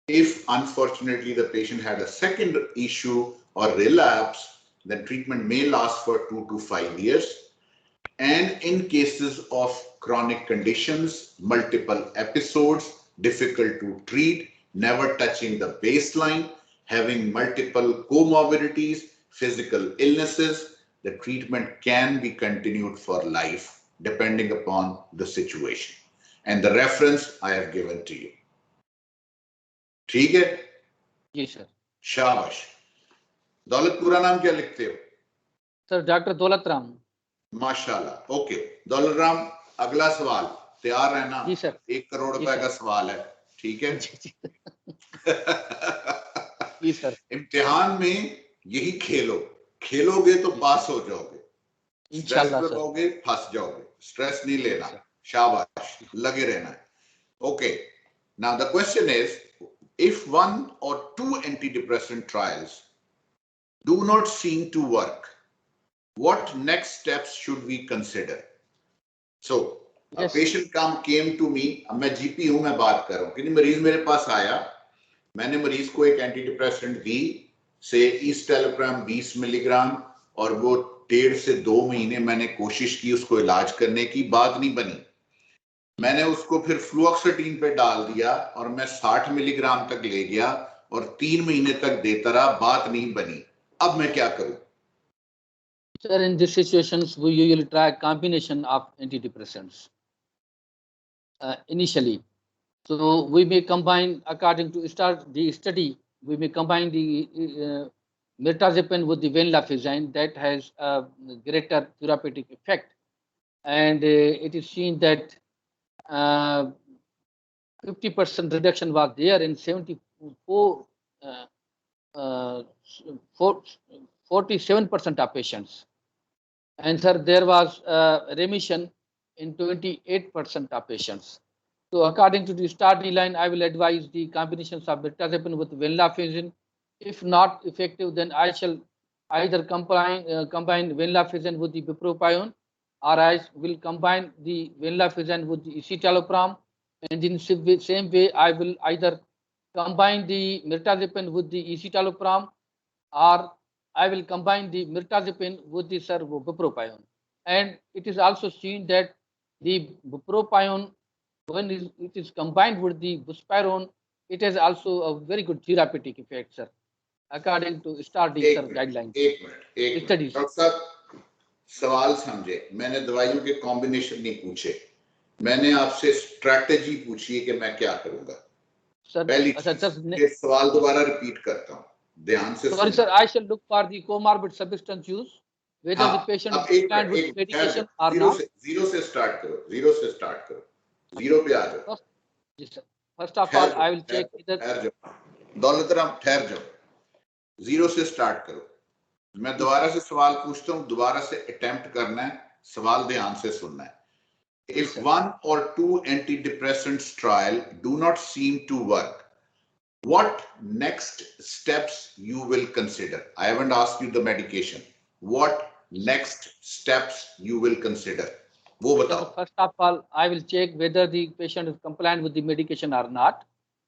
If unfortunately the patient had a second issue or relapse, then treatment may last for 2 to 5 years. And in cases of chronic conditions, multiple episodes, difficult to treat, never touching the baseline, having multiple comorbidities, physical illnesses, the treatment can be continued for life depending upon the situation. And the reference I have given to you. ठीक है? जी sir. शाबाश. दौलत पूरा नाम क्या लिखते हो? Sir doctor Daulat Ram. माशाल्लाह. ओके दौलत राम, अगला सवाल तैयार रहना. जी सर. 1 करोड़ रुपए का सवाल है. ठीक है? जी सर. इम्तिहान में यही खेलोगे तो पास हो जाओगे. इंशाल्लाह सर. होगे फंस जाओगे. स्ट्रेस नहीं लेना. शाबाश, लगे रहना है. Okay. Now the question is, if 1 or 2 antidepressant trials do not seem to work, what next steps should we consider? So a patient came to me. अब मैं GP हूं, मैं बात कर रहा हूं. कि मरीज मेरे पास आया, मैंने मरीज को एक एंटीडिप्रेसेंट दी, से ईस्टेलोप्राम 20 मिलीग्राम, और वो 1.5 से 2 महीने मैंने कोशिश की उसको इलाज करने की, बात नहीं बनी. मैंने उसको फिर फ्लुओक्सेटिन पे डाल दिया और मैं 60 मिलीग्राम तक ले गया और 3 महीने तक देता रहा, बात नहीं बनी. अब मैं क्या करूं? Sir, in these situations, we usually try a combination of antidepressants initially. So we may combine, according to the study, we may combine the mirtazapine with the venlafaxine that has a greater therapeutic effect, and it is seen that 50% reduction was there in 47% of patients. And sir, there was remission in 28% of patients. So according to the study line, I will advise the combinations of mirtazapine with venlafaxine. If not effective, then I shall either combine venlafaxine with the bupropion, or I will combine the venlafaxine with the escitalopram. And in the same way, I will either combine the mirtazapine with the escitalopram, or I will combine the mirtazapine with the bupropion. And it is also seen that the bupropion, when it is combined with the buspirone, it has also a very good therapeutic effect, sir, according to study guidelines. एक minute. Doctor साहब, सवाल समझे. मैंने दवाइयों के combination नहीं पूछे, मैंने आपसे स्ट्रैटेजी पूछी है कि मैं क्या करूंगा. पहली सवाल दोबारा रिपीट करता हूँ, ध्यान से. Sorry sir, I shall look for the comorbid substance use, whether the patient is compliant with medication or not. Zero से स्टार्ट करो. जीरो पे आ जाओ. जी sir. First of all, I will check either. Daulat Ram, ठहर जाओ. जीरो से start करो. मैं दोबारा से सवाल पूछता हूँ, दोबारा से अटेम्प्ट करना है, सवाल ध्यान से सुनना है. If 1 or 2 antidepressants trial do not seem to work, what next steps you will consider? I haven't asked you the medication. What next steps you will consider? वो बताओ. First of all, I will check whether the patient is compliant with the medication or not.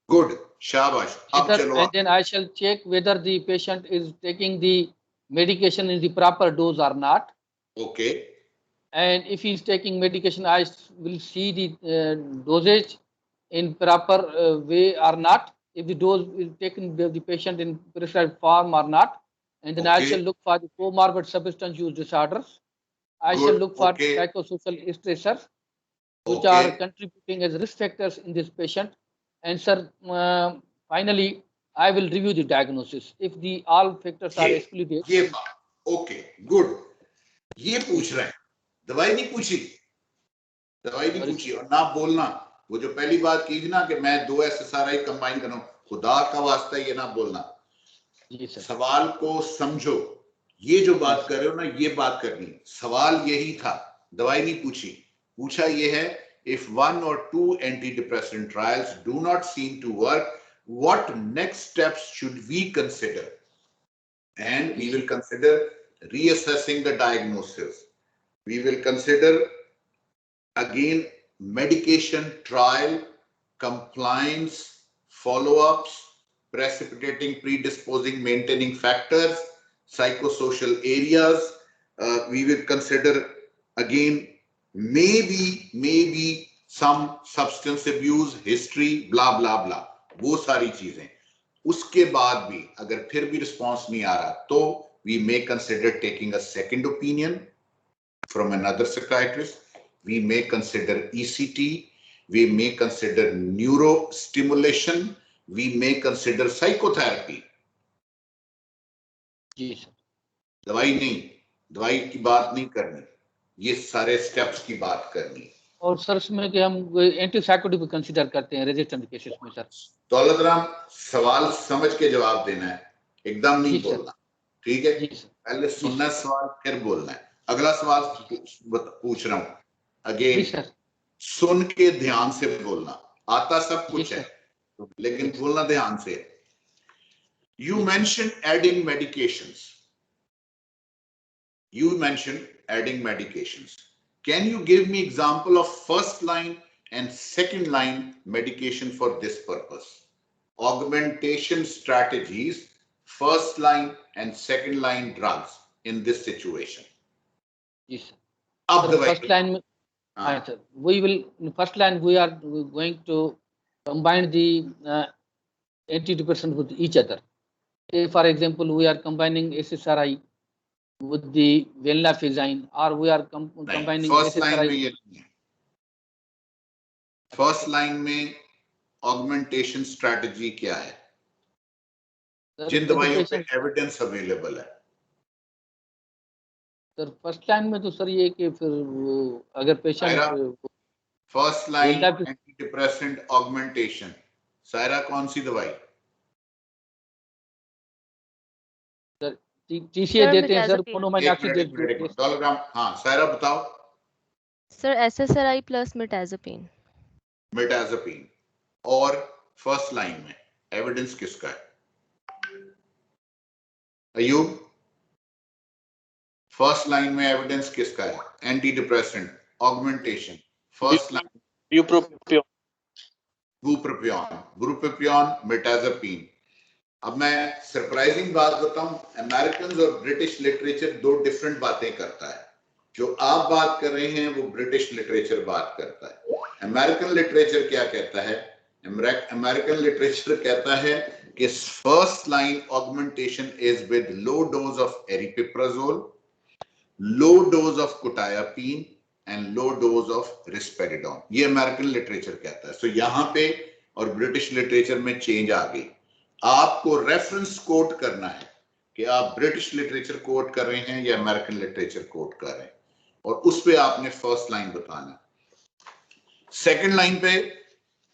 Good. Shabash. And then I shall check whether the patient is taking the medication in the proper dose or not. Okay. And if he is taking medication, I will see the dosage in proper way or not. If the dose is taken by the patient in prescribed form or not. And then I shall look for the comorbid substance use disorders. I shall look for psychosocial stressors, which are contributing as risk factors in this patient. And sir, finally, I will review the diagnosis. If the all factors are excluded. Okay, good. ये पूछ रहे हैं. दवाई नहीं पूछी और ना बोलना. वो जो पहली बात की ना कि मैं 2 SSRI कंबाइन करूं, खुदा का वास्ता ये ना बोलना. सवाल को समझो. ये जो बात कर रहे हो ना, ये बात करनी. सवाल यही था, दवाई नहीं पूछी. पूछा ये है, if 1 or 2 antidepressant trials do not seem to work, what next steps should we consider? And we will consider reassessing the diagnosis. We will consider again medication trial, compliance, follow-ups, precipitating, predisposing, maintaining factors, psychosocial areas. We will consider again maybe some substance abuse history, blah blah blah. वो सारी चीजें. उसके बाद भी अगर फिर भी response नहीं आ रहा तो we may consider taking a second opinion from another psychiatrist. We may consider ECT. We may consider neurostimulation. We may consider psychotherapy. जी सर। दवाई नहीं, दवाई की बात नहीं करनी, ये सारे स्टेप्स की बात करनी। और सर इसमें कि हम एंटीसाइकोटिक भी कंसीडर करते हैं रेजिस्टेंट केसेस में सर। दौलत राम, सवाल समझ के जवाब देना है, एकदम नहीं बोलना, ठीक है? पहले सुनना सवाल, फिर बोलना है। अगला सवाल पूछ रहा हूँ, अगेन सुन के ध्यान से बोलना। आता सब कुछ है, लेकिन बोलना ध्यान से। You mentioned adding medications. Can you give me example of first line and second line medication for this purpose? Augmentation strategies, first line and second line drugs in this situation. Yes, sir. First line, sir. We will, in first line, we are going to combine the antidepressant with each other. For example, we are combining SSRI with the venlafaxine, or we are combining first SSRI. line में ये नहीं है। First line में augmentation strategy क्या है? जिन दवाइयों पे evidence available है। सर फर्स्ट लाइन में तो सर ये कि फिर अगर patient first line anti depressant augmentation, Saira कौन सी दवाई? टीसीए देते हैं सर, मोनोमाइनॉक्सिड हाँ सायरा बताओ सर। SSRI plus मिटाज़ोपीन। और फर्स्ट लाइन में एविडेंस किसका है? अयूब, फर्स्ट लाइन में एविडेंस किसका है? Anti depressant augmentation, first line bupropion, mirtazapine. अब मैं सरप्राइजिंग बात बताऊं, अमेरिकन और ब्रिटिश लिटरेचर दो डिफरेंट बातें करता है। जो आप बात कर रहे हैं वो ब्रिटिश लिटरेचर बात करता है। अमेरिकन लिटरेचर क्या कहता है? अमेरिकन लिटरेचर कहता है कि first line augmentation is with low dose of aripiprazole, low dose of quetiapine and low dose of risperidone. ये अमेरिकन लिटरेचर कहता है। सो यहां पे और ब्रिटिश लिटरेचर में चेंज आ गई। आपको रेफरेंस कोट करना है कि आप ब्रिटिश लिटरेचर कोट कर रहे हैं या अमेरिकन लिटरेचर कोट कर रहे हैं, और उस पे आपने फर्स्ट लाइन बताना। सेकंड लाइन पे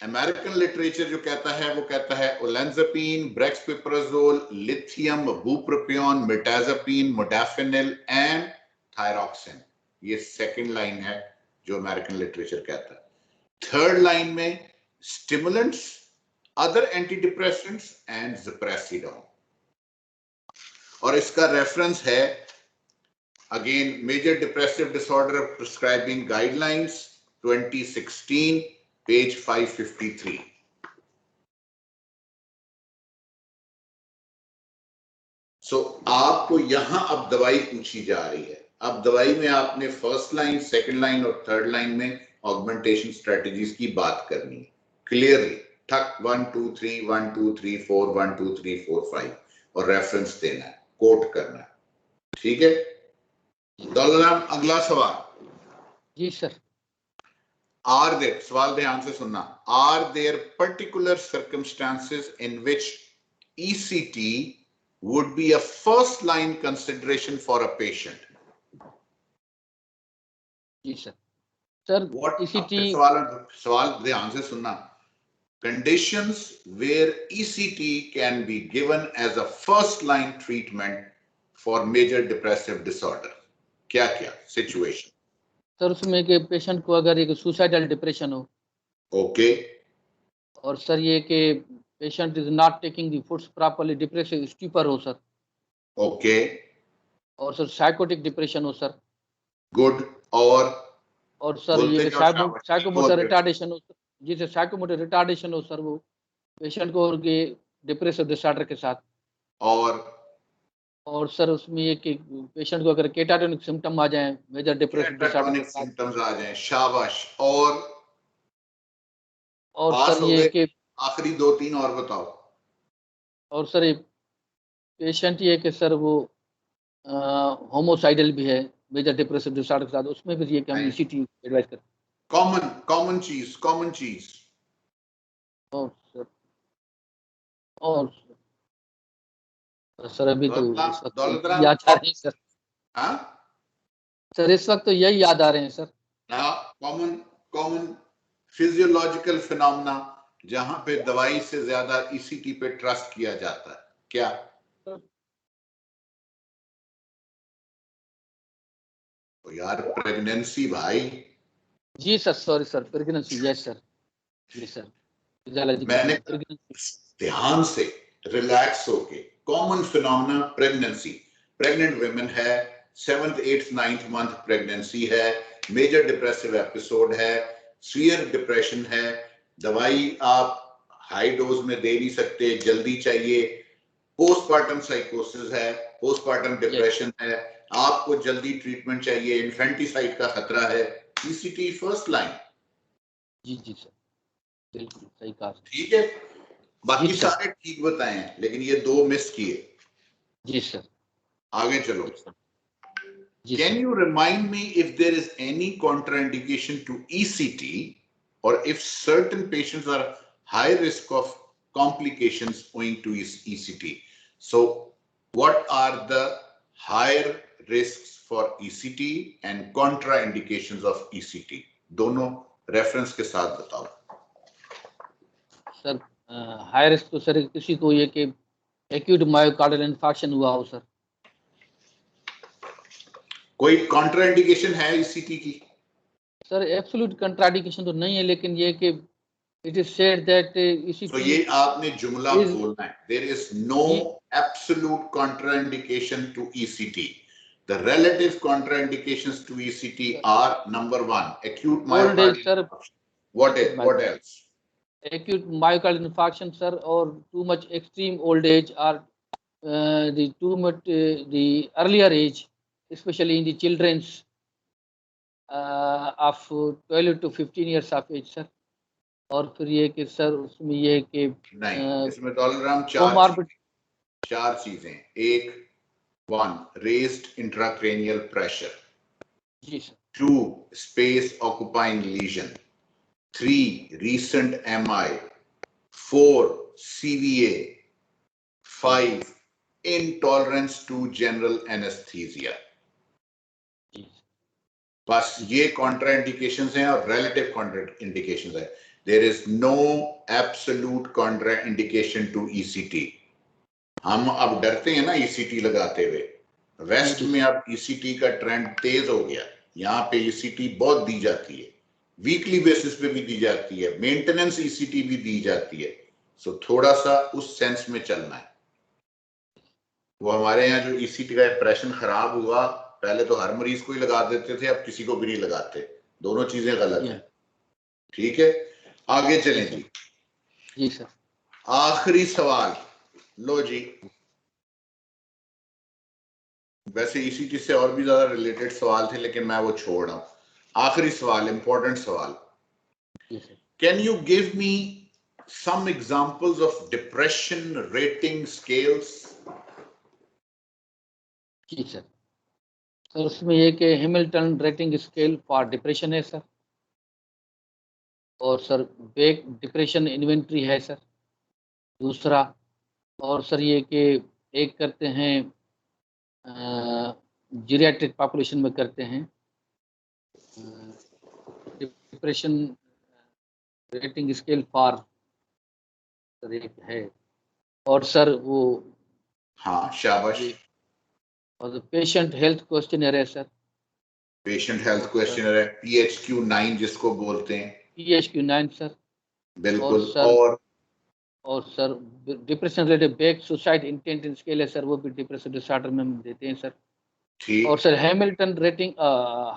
अमेरिकन लिटरेचर जो कहता है वो कहता है olanzapine, brexpiprazole, lithium, bupropion, mirtazapine, modafinil and thyroxine. ये सेकंड लाइन है जो अमेरिकन लिटरेचर कहता है। थर्ड लाइन में stimulants, other antidepressants and ziprasidone, और इसका रेफरेंस है again major depressive disorder prescribing guidelines 2016 page 553। So आपको यहां अब दवाई पूछी जा रही है। अब दवाई में आपने फर्स्ट लाइन, सेकंड लाइन और थर्ड लाइन में ऑगमेंटेशन स्ट्रेटजीज की बात करनी है क्लियरली। ठक 1 2 3 1 2 3 4 1 2 3 4 5 और रेफरेंस देना है, कोट करना है, ठीक है? दौलराम, अगला सवाल। जी सर। आर देयर, सवाल ध्यान से सुनना, are there particular circumstances in which ECT would be a first line consideration for a patient? जी सर। सर ECT सवाल ध्यान से सुनना। Conditions where ECT can be given as a first line treatment for major depressive disorder. क्या क्या situation? Sir उसमें कि patient को अगर एक सुसाइडल डिप्रेशन हो, ओके, और सर ये कि patient is not taking the foods properly, depressive stupor हो सर, ओके, और सर साइकोटिक डिप्रेशन हो सर, गुड, और सर ये साइकोमोटर रिटार्डेशन हो, जिसे साइकोमोटर रिटार्डेशन हो सर, वो पेशेंट को और के डिप्रेसिव डिसऑर्डर के साथ, और सर उसमें ये कि पेशेंट को अगर केटाटोनिक सिम्टम आ जाए, मेजर डिप्रेसिव डिसऑर्डर सिम्टम्स आ जाए, शाबाश। और सर ये कि आखिरी 2-3 और बताओ। और सर ये पेशेंट ये कि सर वो होमोसाइडल भी है मेजर डिप्रेसिव डिसऑर्डर के साथ, उसमें भी ये कि हम ECT एडवाइस करते हैं। कॉमन चीज और सर अभी तो इस वक्त दौलतराम याद आ रहे हैं सर। हाँ सर इस वक्त तो यही याद आ रहे हैं सर। कॉमन फिजियोलॉजिकल फिनोमेना जहां पे दवाई से ज्यादा ECT पे ट्रस्ट किया जाता है, क्या? तो यार प्रेगनेंसी भाई। जी sir, sorry sir, pregnancy, yes sir, जी सर, मैंने ध्यान से रिलैक्स होके common phenomena pregnancy, pregnant women है, 7th 8th 9th month pregnancy है, मेजर डिप्रेसिव एपिसोड है, सीवियर डिप्रेशन है, दवाई आप हाई डोज में दे नहीं सकते, जल्दी चाहिए, पोस्टपार्टम साइकोसिस है, पोस्टपार्टम डिप्रेशन है, आपको जल्दी ट्रीटमेंट चाहिए, इन्फेंटिसाइड का खतरा है, ECT फर्स्ट लाइन। जी जी सर, बिल्कुल सही कहा। ठीक है, बाकी सारे ठीक बताए हैं, लेकिन ये दो मिस किए। जी सर, आगे चलो। Can you remind me if there is any contraindication to ECT, or if certain patients are high risk of complications owing to ECT? So what are the higher risks for ECT and contraindications of ECT? दोनों reference के साथ बताओ sir. High risk तो sir किसी को ये कि acute myocardial infarction हुआ हो सर। कोई कॉन्ट्राइंडिकेशन है ECT की? सर एब्सोल्यूट कंट्राडिकेशन तो नहीं है, लेकिन ये कि it is said that ECT, तो ये आपने जुमला बोलना है, there is no absolute contraindication to ECT. The relative contraindications to ECT are number 1, acute myocardial infarction. What else? Acute myocardial infarction, sir, or too much extreme old age, or the too much the earlier age, especially in the children's of 12 to 15 years of age, sir. और फिर ये कि sir उसमें ये कि नहीं, इसमें डॉलराम चार चीजें। एक, 1 raised intracranial pressure, जी sir, 2 space occupying lesion, 3 recent MI, 4 CVA, 5 intolerance to general anesthesia. बस ये कॉन्ट्राइंडिकेशंस हैं और रिलेटिव कॉन्ट्राइंडिकेशंस है। There is no absolute contraindication to ECT। हम अब डरते हैं ना ECT लगाते हुए, वेस्ट में अब ECT का ट्रेंड तेज हो गया, यहाँ पे ECT बहुत दी जाती है, वीकली बेसिस पे भी दी जाती है, मेंटेनेंस ECT भी दी जाती है। सो थोड़ा सा उस सेंस में चलना है। वो हमारे यहाँ जो ECT का इंप्रेशन खराब हुआ, पहले तो हर मरीज को ही लगा देते थे, अब किसी को भी नहीं लगाते। दोनों चीजें गलत हैं। ठीक है, आगे चलें जी। जी सर, आखिरी सवाल लो जी। वैसे ECT से और भी ज्यादा रिलेटेड सवाल थे, लेकिन मैं वो छोड़ रहा हूं। आखिरी सवाल, इंपॉर्टेंट सवाल। Can you give me some examples of depression rating scales? जी सर, सर उसमें ये कि Hamilton rating scale for depression है सर, और सर बेक डिप्रेशन इन्वेंट्री है सर दूसरा, और सर ये कि एक करते हैं जीरियाट्रिक पॉपुलेशन में करते हैं depression rating scale for, sir एक है, और सर वो हाँ शाबाश, और पेशेंट हेल्थ क्वेश्चनर है सर, पेशेंट हेल्थ क्वेश्चनर है, PHQ-9 जिसको बोलते हैं, PHQ-9 सर, बिल्कुल। और sir depression related Beck suicide intent scale है सर, वो भी डिप्रेशन डिसऑर्डर में हम देते हैं सर। ठीक। और sir Hamilton rating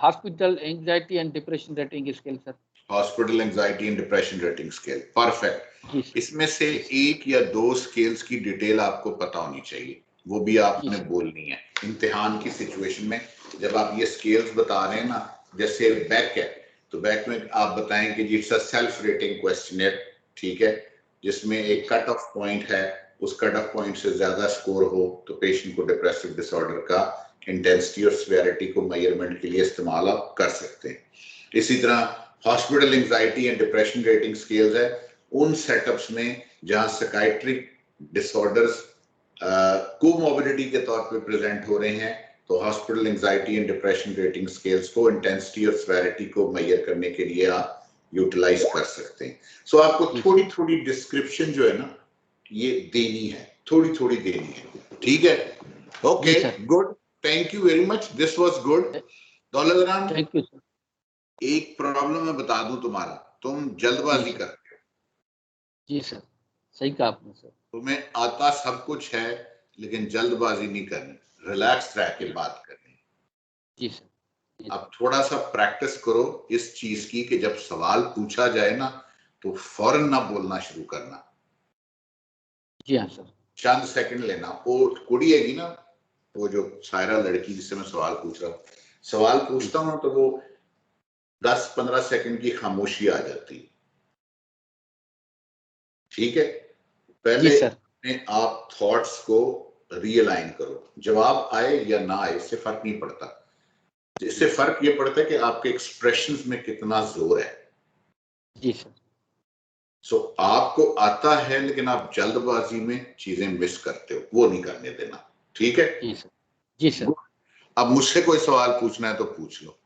hospital anxiety and depression rating scale sir, hospital anxiety and depression rating scale, perfect. इसमें से एक या दो स्केल्स की डिटेल आपको पता होनी चाहिए, वो भी आपने बोलनी है। इम्तिहान की सिचुएशन में जब आप ये स्केल्स बता रहे हैं ना, जैसे बैक है तो बैक में आप बताएं कि it's a self rating questionnaire, ठीक है, जिसमें एक कट ऑफ पॉइंट है, उस कट ऑफ पॉइंट से ज्यादा स्कोर हो तो पेशेंट को डिप्रेसिव डिसऑर्डर का इंटेंसिटी और सिवियरिटी को मेजरमेंट के लिए इस्तेमाल आप कर सकते हैं। इसी तरह hospital anxiety and depression rating scales है उन सेटअप्स में जहां साइकाइट्रिक डिसऑर्डर्स कोमॉर्बिडिटी के तौर पे प्रेजेंट हो रहे हैं, तो hospital anxiety and depression rating scales को इंटेंसिटी और सिवियरिटी को मेजर करने के लिए आप यूटिलाइज कर सकते हैं। सो आपको थोड़ी थोड़ी डिस्क्रिप्शन जो है ना ये देनी है, थोड़ी थोड़ी देनी है, ठीक है? Okay, good, thank you very much, this was good. दौलत, थैंक यू सर। एक प्रॉब्लम मैं बता दूं तुम्हारा, तुम जल्दबाजी करते हो। जी सर, सही कहा आपने सर। तुम्हें आता सब कुछ है लेकिन जल्दबाजी नहीं करनी, रिलैक्स रह के बात करनी। जी सर। अब थोड़ा सा प्रैक्टिस करो इस चीज की कि जब सवाल पूछा जाए ना तो फौरन ना बोलना शुरू करना। जी हाँ सर। चंद सेकंड लेना। वो कुड़ी हैगी ना, वो जो सायरा लड़की जिससे मैं सवाल पूछ रहा हूँ, सवाल पूछता हूँ तो वो 10-15 सेकंड की खामोशी आ जाती है, ठीक है? पहले अपने आप थॉट्स को रियलाइन करो, जवाब आए या ना आए इससे फर्क नहीं पड़ता, इससे फर्क ये पड़ता है कि आपके एक्सप्रेशंस में कितना जोर है। जी सर। सो आपको आता है लेकिन आप जल्दबाजी में चीजें मिस करते हो, वो नहीं करने देना, ठीक है? जी सर। जी सर। अब मुझसे कोई सवाल पूछना है तो पूछ लो।